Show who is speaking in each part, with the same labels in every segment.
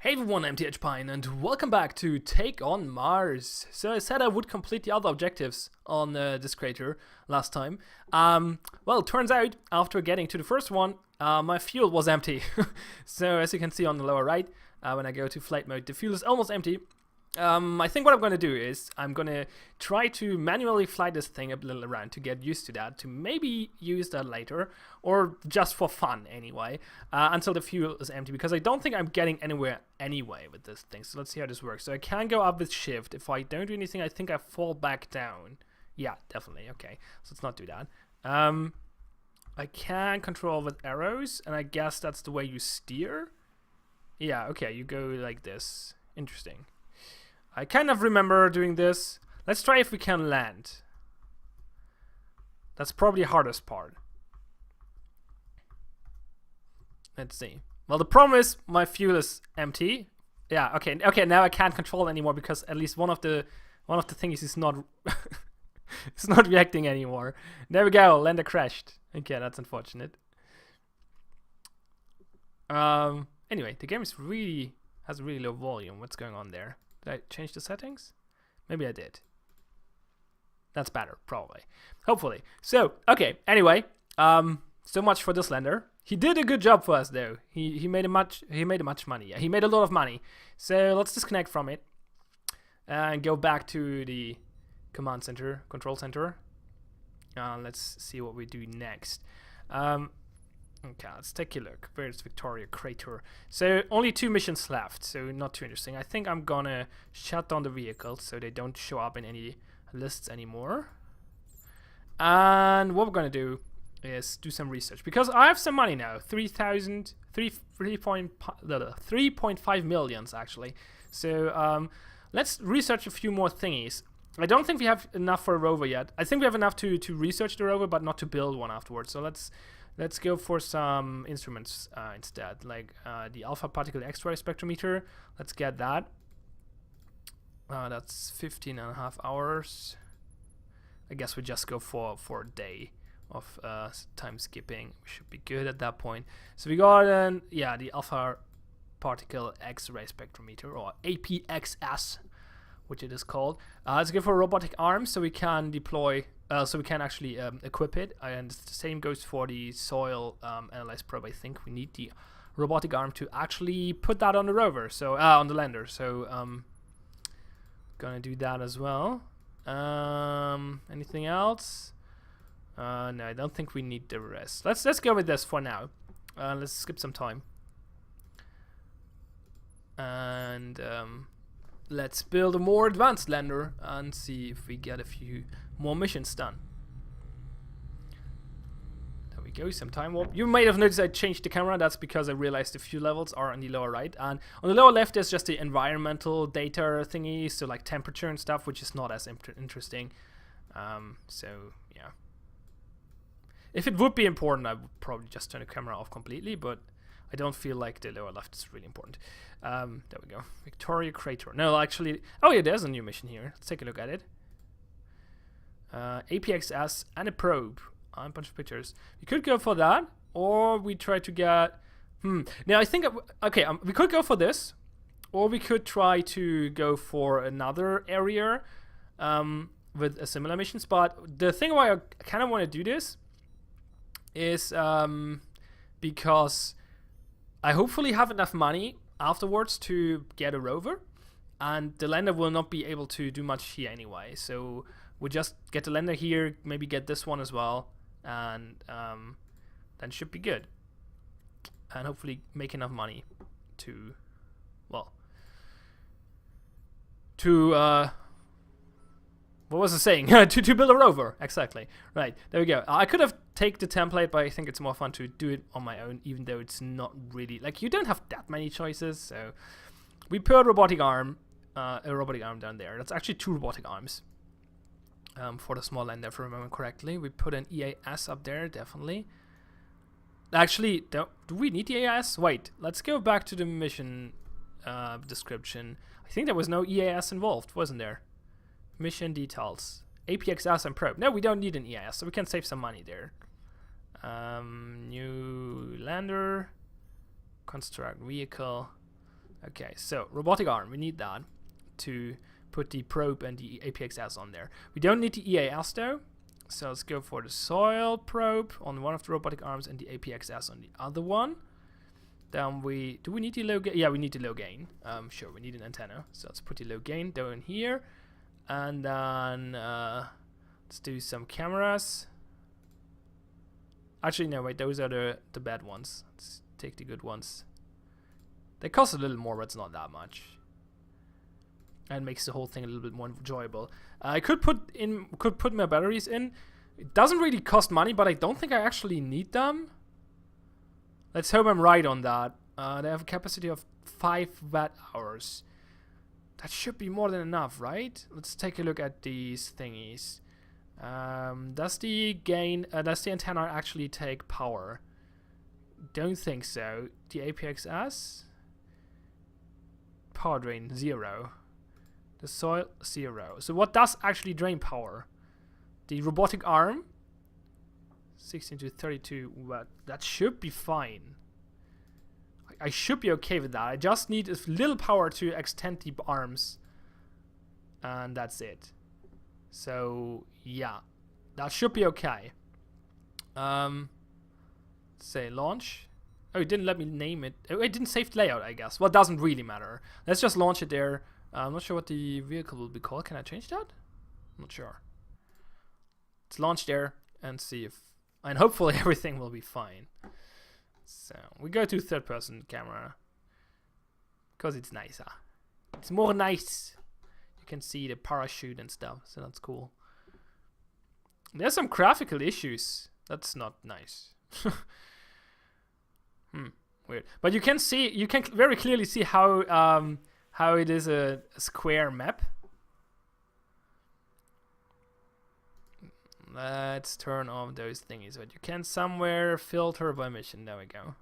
Speaker 1: Hey everyone, I'm Pion, and welcome back to Take on Mars. So I said I would complete the other objectives on this crater last time. Well, it turns out, after getting to the first one, my fuel was empty. So as you can see on the lower right, when I go to flight mode, the fuel is almost empty. I think what I'm going to do is I'm going to try to manually fly this thing a little around to get used to that, to maybe use that later, or just for fun anyway, until the fuel is empty, because I don't think I'm getting anywhere anyway with this thing. So let's see how this works. So I can go up with shift. If I don't do anything, I think I fall back down. Yeah, definitely. Okay, so let's not do that. I can control with arrows, and I guess that's the way you steer. Yeah, okay, you go like this. Interesting. I kind of remember doing this. Let's try if we can land. That's probably the hardest part. Let's see. Well, the problem is my fuel is empty. Yeah, okay, now I can't control it anymore because at least one of the thingies is not it's not reacting anymore. There we go, lander crashed. Okay, that's unfortunate. Anyway, the game has really low volume. What's going on there? Did I change the settings? Maybe I did. That's better, probably. Hopefully. So, okay, anyway, so much for this lander. He did a good job for us though. He made much money. Yeah, he made a lot of money. So let's disconnect from it and go back to the command center, control center. Let's see what we do next. Okay, let's take a look. Where's Victoria Crater? So only 2 missions left, so not too interesting. I think I'm gonna shut down the vehicles so they don't show up in any lists anymore. And what we're gonna do is do some research, because I have some money now. 3.5 millions actually. So let's research a few more thingies. I don't think we have enough for a rover yet. I think we have enough to research the rover, but not to build one afterwards. So let's go for some instruments instead, like the alpha particle X-ray spectrometer. Let's get that. That's 15.5 hours. I guess we just go for a day of time skipping. We should be good at that point. So we got the alpha particle X-ray spectrometer, or APXS, which it is called. Let's go for a robotic arm so we can deploy. So we can actually equip it, and the same goes for the soil analyze probe. I think we need the robotic arm to actually put that on the rover, so on the lander. So gonna do that as well. Anything else? No, I don't think we need the rest. Let's go with this for now. Let's skip some time, and let's build a more advanced lander and see if we get a few more missions done. There we go, some time warp. You might have noticed I changed the camera. That's because I realized a few levels are on the lower right, and on the lower left there's just the environmental data thingy, so like temperature and stuff, which is not as interesting. So yeah, if it would be important, I would probably just turn the camera off completely, but I don't feel like the lower left is really important. There we go. Victoria Crater. No, actually... Oh yeah, there's a new mission here. Let's take a look at it. APXS and a probe. And a bunch of pictures. We could go for that, or we try to get... Now, I think... Okay, we could go for this, or we could try to go for another area with a similar missions. But the thing why I kind of want to do this is because I hopefully have enough money afterwards to get a rover, and the lander will not be able to do much here anyway. So we'll just get the lander here, maybe get this one as well, and then should be good. And hopefully make enough money to, well, to what was I saying? to build a rover, exactly. Right, there we go. I could have taken the template, but I think it's more fun to do it on my own, even though it's not really, like, you don't have that many choices. So we put a robotic arm down there. That's actually 2 robotic arms for the small lander, if I remember correctly. We put an EAS up there, definitely. Actually, do we need the EAS? Wait, let's go back to the mission description. I think there was no EAS involved, wasn't there? Mission details. APXS and probe. No, we don't need an EAS, so we can save some money there. New lander. Construct vehicle. Okay, so robotic arm, we need that to put the probe and the APXS on there. We don't need the EAS though, so let's go for the soil probe on one of the robotic arms and the APXS on the other one. Then do we need the low gain? Yeah, we need the low gain. Sure, we need an antenna, so let's put the low gain down here, and then let's do some cameras. Actually, no, wait, those are the bad ones. Let's take the good ones. They cost a little more, but it's not that much. And makes the whole thing a little bit more enjoyable. I could put my batteries in. It doesn't really cost money, but I don't think I actually need them. Let's hope I'm right on that. They have a capacity of 5 watt-hours. That should be more than enough, right? Let's take a look at these thingies. Does the antenna actually take power? Don't think so. The APXS? Power drain 0. The soil 0. So what does actually drain power? The robotic arm 16 to 32 watt. That should be fine. I should be okay with that. I just need a little power to extend the arms, and that's it. So yeah, that should be okay. Say launch. Oh, it didn't let me name it. Oh, it didn't save layout, I guess. Well, it doesn't really matter. Let's just launch it there. I'm not sure what the vehicle will be called. Can I change that? I'm not sure. Let's launch there and see if... And hopefully everything will be fine. So, we go to third-person camera. Because it's nicer. It's more nice. You can see the parachute and stuff, so that's cool. There's some graphical issues. That's not nice. Weird. But you can very clearly see how it is a square map. Let's turn off those thingies, but you can somewhere filter by mission. There we go.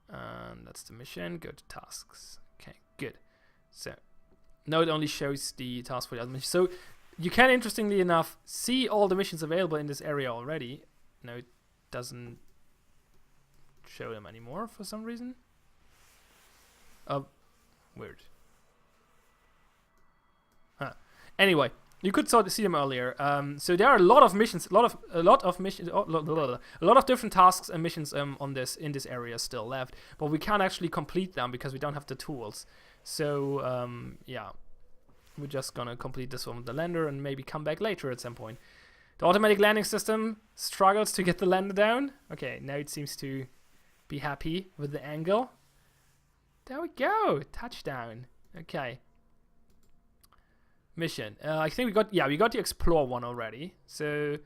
Speaker 1: And that's the mission. Go to tasks. Okay, good. So now it only shows the task for the other mission. So you can, interestingly enough, see all the missions available in this area already. No, it doesn't show them anymore for some reason. Weird. Anyway, you could sort of see them earlier. So there are a lot of missions, a lot of different tasks and missions in this area still left, but we can't actually complete them because we don't have the tools. So yeah, we're just gonna complete this one with the lander and maybe come back later at some point. The automatic landing system struggles to get the lander down. Okay, now it seems to be happy with the angle. There we go, touchdown. Okay. Mission. I think we got the explore one already. So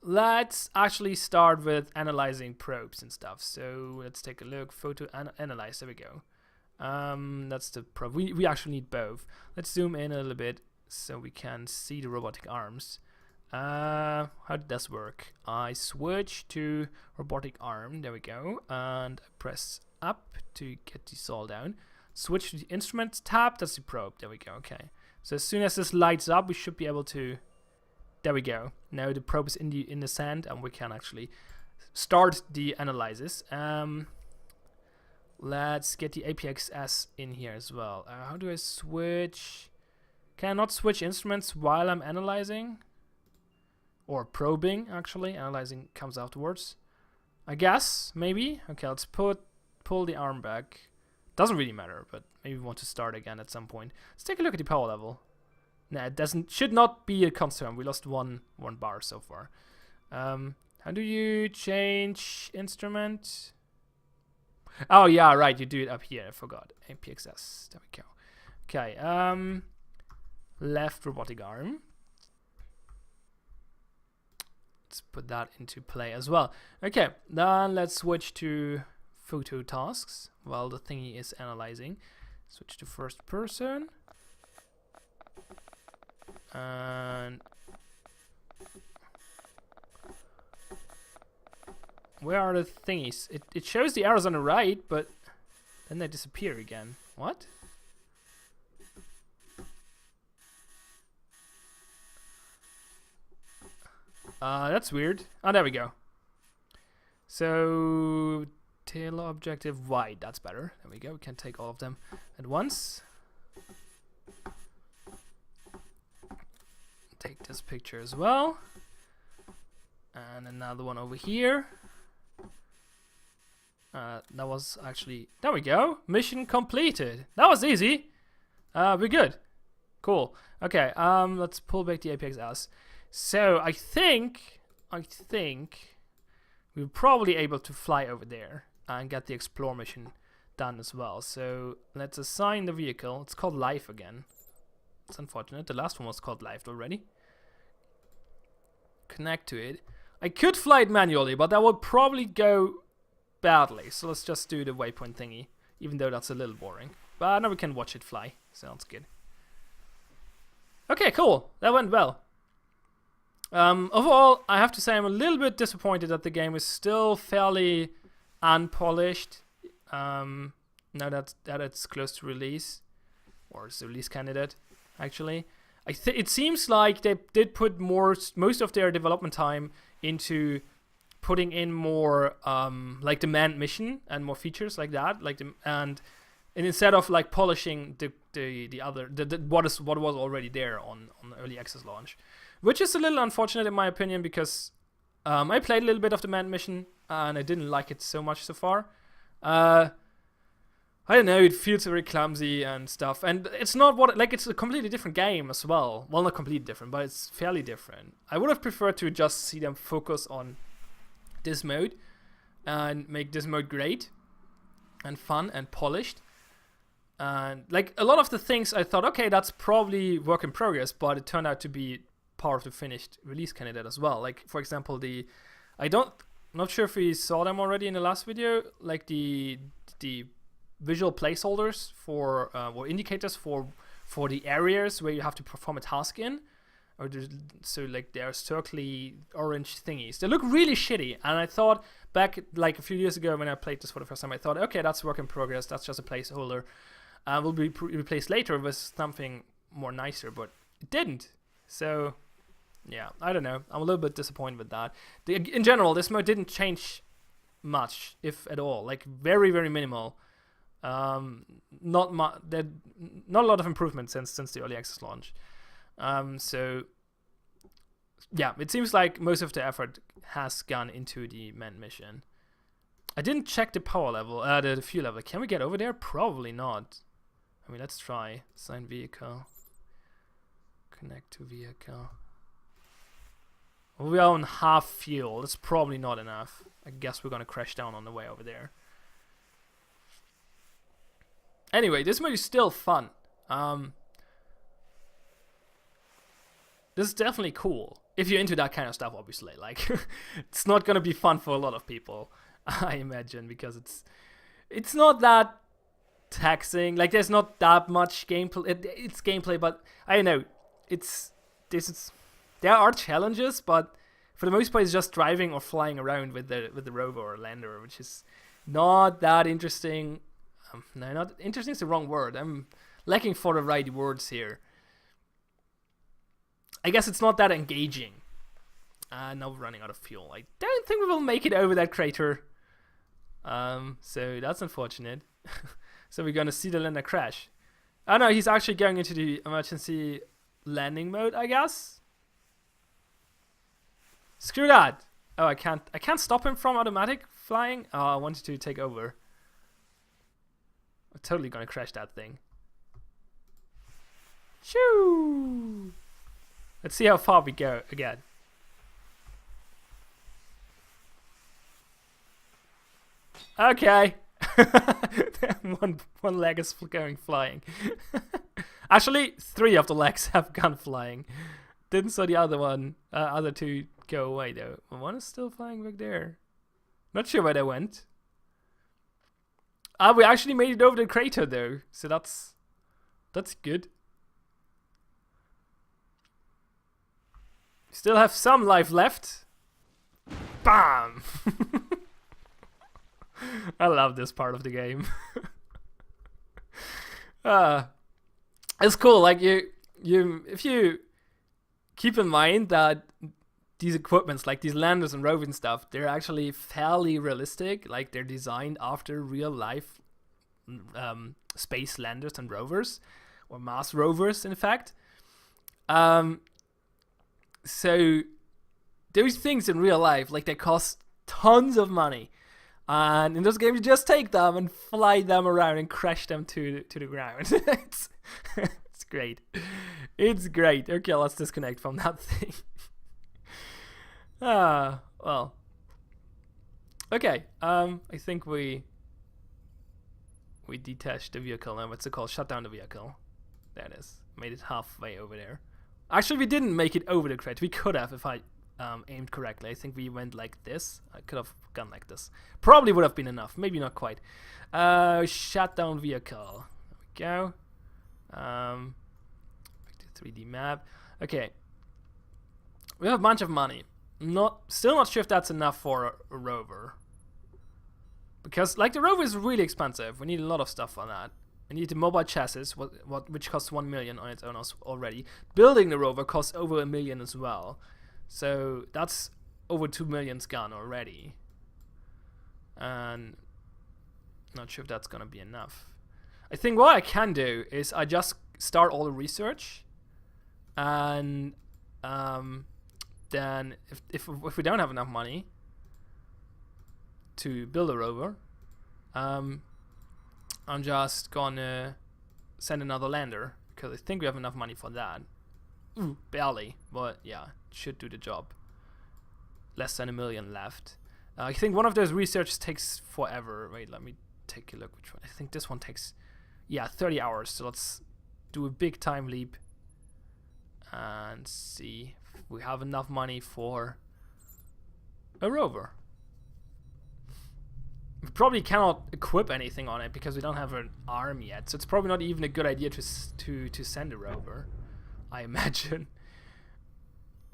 Speaker 1: let's actually start with analyzing probes and stuff. So let's take a look. Photo analyze. There we go. That's the probe. We actually need both. Let's zoom in a little bit so we can see the robotic arms. How did this work? I switch to robotic arm. There we go. And I press up to get the saw down. Switch to the instruments tab. That's the probe. There we go. Okay. So as soon as this lights up, we should be able to... There we go. Now the probe is in the sand, and we can actually start the analysis. Let's get the APXS in here as well. How do I switch? Can I not switch instruments while I'm analyzing? Or probing, actually. Analyzing comes afterwards. I guess, maybe. Okay, let's pull the arm back. Doesn't really matter, but maybe we want to start again at some point. Let's take a look at the power level. Nah, it should not be a concern. We lost one bar so far. How do you change instrument? Oh yeah, right, you do it up here. I forgot. APXS. There we go. Okay. Left robotic arm. Let's put that into play as well. Okay, then let's switch to photo tasks while the thingy is analyzing. Switch to first person. And where are the thingies? It shows the arrows on the right, but then they disappear again. What? That's weird. Oh, there we go. So tail objective wide. That's better. There we go. We can take all of them at once. Take this picture as well. And another one over here. That was actually... There we go. Mission completed. That was easy. We're good. Cool. Okay, let's pull back the apex as. So, I think we're probably able to fly over there and get the explore mission done as well. So, let's assign the vehicle. It's called Life again. It's unfortunate. The last one was called Life already. Connect to it. I could fly it manually, but that would probably go badly. So let's just do the waypoint thingy, even though that's a little boring. But now we can watch it fly. Sounds good. Okay, cool. That went well. Overall, I have to say I'm a little bit disappointed that the game is still fairly unpolished. Now that it's close to release, or it's a release candidate, actually. It seems like they did put most of their development time into putting in more like the manned mission and more features like that, and instead of like polishing what was already there on the early access launch, which is a little unfortunate in my opinion, because I played a little bit of the manned mission and I didn't like it so much so far. I don't know, it feels very clumsy and stuff, and it's not it's a completely different game as well. Well, not completely different, but it's fairly different. I would have preferred to just see them focus on this mode and make this mode great and fun and polished. And like a lot of the things I thought, okay, that's probably work in progress, but it turned out to be part of the finished release candidate as well. Like, for example, I'm not sure if we saw them already in the last video, like the visual placeholders for or indicators for the areas where you have to perform a task in, so like they're circly orange thingies. They look really shitty, and I thought back like a few years ago when I played this for the first time, I thought, okay, that's work in progress, that's just a placeholder, will be replaced later with something more nicer, but it didn't. So yeah, I don't know, I'm a little bit disappointed with that. In general, this mode didn't change much, if at all, like very, very minimal. Not a lot of improvement since the early access launch. So yeah, it seems like most of the effort has gone into the manned mission. I didn't check the power level, the fuel level. Can we get over there? Probably not. I mean, let's try. Assign vehicle. Connect to vehicle. Well, we are on half fuel. That's probably not enough. I guess we're gonna crash down on the way over there. Anyway, this mode is still fun. This is definitely cool. If you're into that kind of stuff, obviously. Like, it's not gonna be fun for a lot of people, I imagine, because it's not that taxing. Like, there's not that much gameplay. It's gameplay, but I don't know. There are challenges, but for the most part, it's just driving or flying around with the rover or lander, which is not that interesting. No, not interesting is the wrong word. I'm lacking for the right words here. I guess it's not that engaging. Now we're running out of fuel. I don't think we will make it over that crater. So that's unfortunate. So we're gonna see the lander crash. Oh no, he's actually going into the emergency landing mode, I guess. Screw that. Oh, I can't stop him from automatic flying. Oh, I wanted to take over. I'm totally gonna crash that thing. Shoo! Let's see how far we go again. Okay. one leg is going flying. Actually, 3 of the legs have gone flying. Didn't saw the other 2 go away though. One is still flying back there. Not sure where they went. We actually made it over the crater though, so that's good. Still have some life left. Bam! I love this part of the game. It's cool. Like if you keep in mind that these equipments, like these landers and rovers and stuff, they're actually fairly realistic. Like they're designed after real life space landers and rovers, or Mars rovers, in fact. So those things in real life, like they cost tons of money. And in those games, you just take them and fly them around and crash them to the ground. It's great. It's great. Okay, let's disconnect from that thing. Well. Okay, I think we detached the vehicle now. What's it called? Shut down the vehicle. There it is. Made it halfway over there. Actually, we didn't make it over the crate. We could have if I aimed correctly. I think we went like this. I could have gone like this. Probably would have been enough. Maybe not quite. Shut down vehicle. There we go. Back to 3D map. Okay. We have a bunch of money. Still not sure if that's enough for a rover. Because, like, the rover is really expensive. We need a lot of stuff on that. We need the mobile chassis, which costs 1 million on its own already. Building the rover costs over 1 million as well. So that's over 2 million gone already. And not sure if that's gonna be enough. I think what I can do is I just start all the research, and then if we don't have enough money to build a rover, I'm just gonna send another lander, because I think we have enough money for that. Ooh, barely, but yeah, it should do the job. Less than 1 million left. I think one of those researches takes forever. Wait, let me take a look. Which one? I think this one takes, yeah, 30 hours. So let's do a big time leap and see if we have enough money for a rover. We probably cannot equip anything on it because we don't have an arm yet. So it's probably not even a good idea to send a rover, I imagine.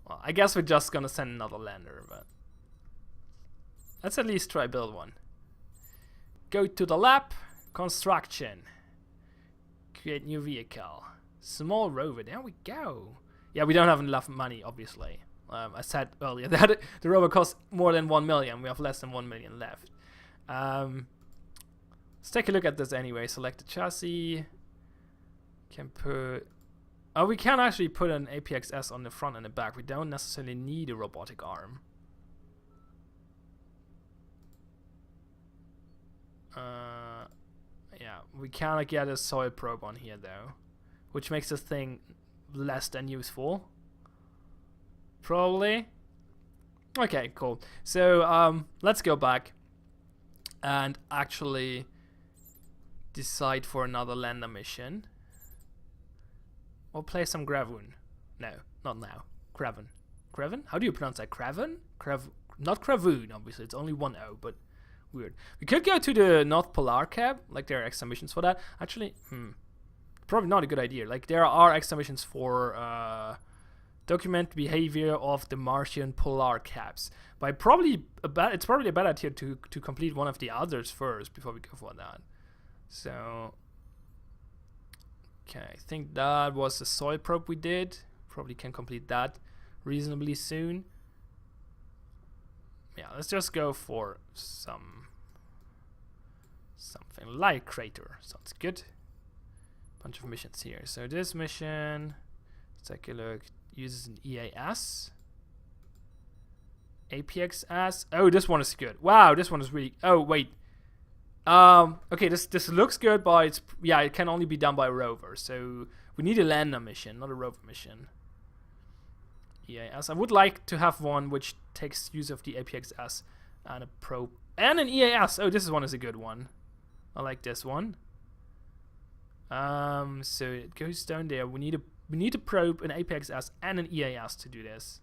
Speaker 1: Well, I guess we're just gonna send another lander, but let's at least try build one. Go to the lab, construction, create new vehicle, small rover. There we go. Yeah, we don't have enough money, obviously. I said earlier that the rover costs more than 1 million. We have less than 1 million left. Let's take a look at this anyway. Select the chassis. Can put. Oh, we can actually put an APXS on the front and the back. We don't necessarily need a robotic arm. Yeah, we cannot get a soil probe on here though, which makes this thing less than useful. Probably. Okay, cool. So let's go back and actually decide for another lander mission. Or play some Graven. No, not now. Graven. Graven? How do you pronounce that? Graven? Not Gravoon, obviously. It's only one O, but weird. We could go to the North Polar Cap. Like, there are extra missions for that. Actually, probably not a good idea. Like, there are extra missions for document behavior of the Martian polar caps. But it's probably a bad idea to complete one of the others first before we go for that. So, okay, I think that was the soil probe we did. Probably can complete that reasonably soon. Yeah, let's just go for something like crater. Sounds good. Bunch of missions here. So this mission, let's take a look. Uses an EAS. APXS. Oh, this one is good. Wow, this one is really. Oh wait. Okay, this looks good, but it can only be done by a rover. So we need a lander mission, not a rover mission. EAS. I would like to have one which takes use of the APXS and a probe and an EAS. Oh, this one is a good one. I like this one. So it goes down there. We need a probe, an APXS, and an EAS to do this.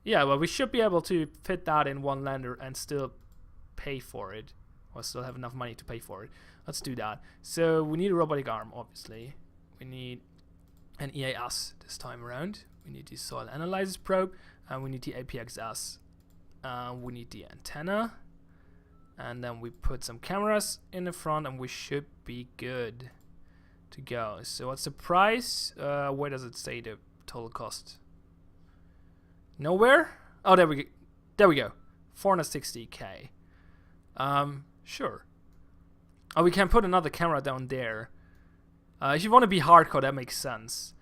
Speaker 1: Yeah, well, we should be able to fit that in one lander and still pay for it, or still have enough money to pay for it. Let's do that. So we need a robotic arm, obviously. We need an EAS this time around. We need the soil analysis probe, and we need the APXS. We need the antenna, and then we put some cameras in the front, and we should be good to go. So what's the price? Where does it say the total cost? Nowhere? Oh, there we go. There we go. 460k. Sure. Oh, we can put another camera down there. If you want to be hardcore, that makes sense.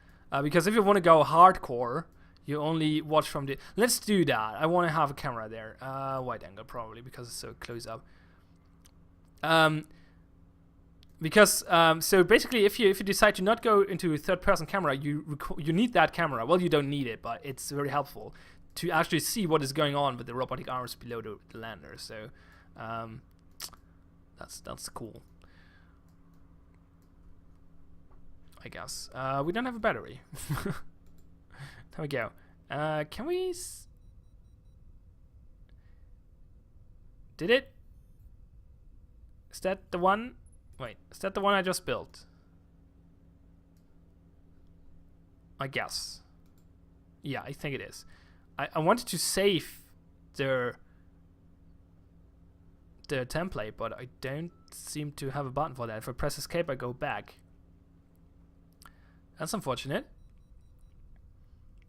Speaker 1: Because if you want to go hardcore, you only watch from the... Let's do that. I want to have a camera there. Wide angle, probably, because it's so close up. So basically, if you decide to not go into a third-person camera, you need that camera. Well, you don't need it, but it's very helpful to actually see what is going on with the robotic arms below the lander. So that's cool, I guess. We don't have a battery. There we go. Can we... Did it? Is that the one? Wait, is that the one I just built? I guess. Yeah, I think it is. I wanted to save the template, but I don't seem to have a button for that. If I press escape, I go back. That's unfortunate.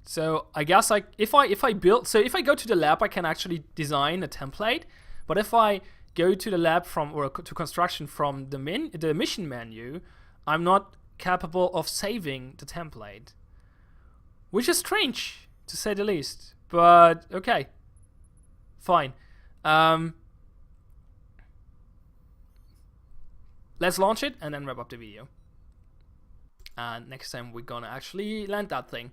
Speaker 1: So I guess if I go to the lab, I can actually design a template. But if I go to the lab to construction from the mission menu, I'm not capable of saving the template, which is strange to say the least. But okay, fine. Let's launch it and then wrap up the video. And next time we're gonna actually land that thing,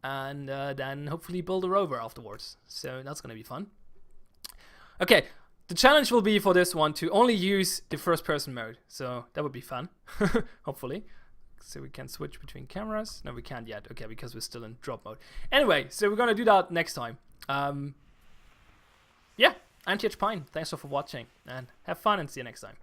Speaker 1: and then hopefully build a rover afterwards. So that's gonna be fun. Okay. The challenge will be for this one to only use the first person mode. So that would be fun, hopefully. So we can switch between cameras. No, we can't yet. Okay, because we're still in drop mode. Anyway, so we're going to do that next time. Yeah, I'm TH Pine. Thanks for watching and have fun and see you next time.